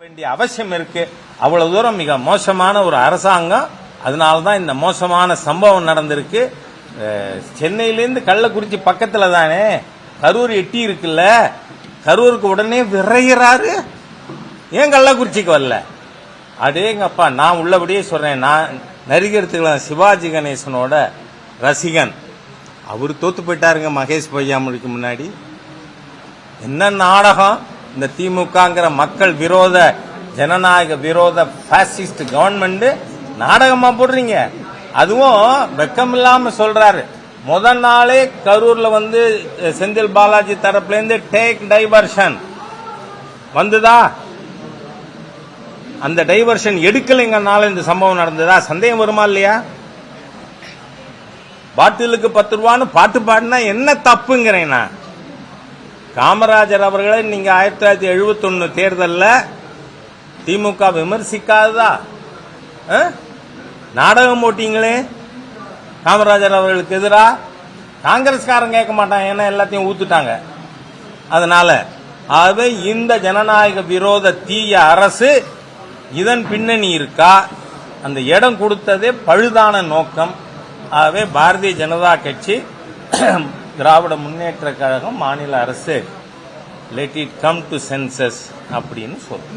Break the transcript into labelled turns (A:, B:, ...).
A: வேண்டிய அவசியம் இருக்கு. அவ்வளவு தூரம் மிக மோசமான ஒரு அரசாங்கம். அதனாலதான் இந்த மோசமான சம்பவம் நடந்திருக்கு. சென்னையிலேருந்து கள்ளக்குறிச்சி பக்கத்துல தானே கரூர் எட்டி இருக்குல்ல, கரூருக்கு உடனே விரைகிறாரு. ஏன் கள்ளக்குறிச்சிக்கு வரல? அடேங்கப்பா, நான் உள்ளபடியே சொல்றேன். நான் நடிகர் சிவாஜி கணேசனோட ரசிகன். அவர் தோத்து போயிட்டாருங்க மகேஷ் பொய்யாமொழிக்கு முன்னாடி. என்ன நாடகம் இந்த திமுகங்கிற மக்கள் விரோத ஜனநாயக விரோத பாசிஸ்ட் கவர்மெண்ட் நாடகமா போடுறீங்க. அதுவும் வெக்கமில்லாம சொல்றாரு. முதல் நாளே கரூர்ல செந்தில் பாலாஜி தரப்புல இருந்து டேக் டைவர்ஷன் வந்துதா? அந்த டைவர்ஷன் எடுக்கலைங்கனால இந்த சம்பவம் நடந்ததா? சந்தேகம் வருமா இல்லையா? பாட்டிலுக்கு 10 ரூபான்னு பாட்டு பாடினா என்ன தப்புங்கிறேன் நான். காமராஜர் அவர்களை நீங்க 1971 தேர்தலில் திமுக விமர்சிக்காததா? நாடகம் போட்டீங்களே காமராஜர் அவர்களுக்கு எதிராக. காங்கிரஸ்காரன் கேட்க மாட்டாங்க, ஏன்னா எல்லாத்தையும் ஊத்துட்டாங்க. அதனால ஆகவே இந்த ஜனநாயக விரோத தீய அரசு இதன் பின்னணி இருக்கா? அந்த இடம் கொடுத்ததே பழுதான நோக்கம். ஆகவே பாரதிய ஜனதா கட்சி, திராவிட முன்னேற்ற கழகம், மாநில அரசு let it come to census அப்படின்னு சொல்றோம்.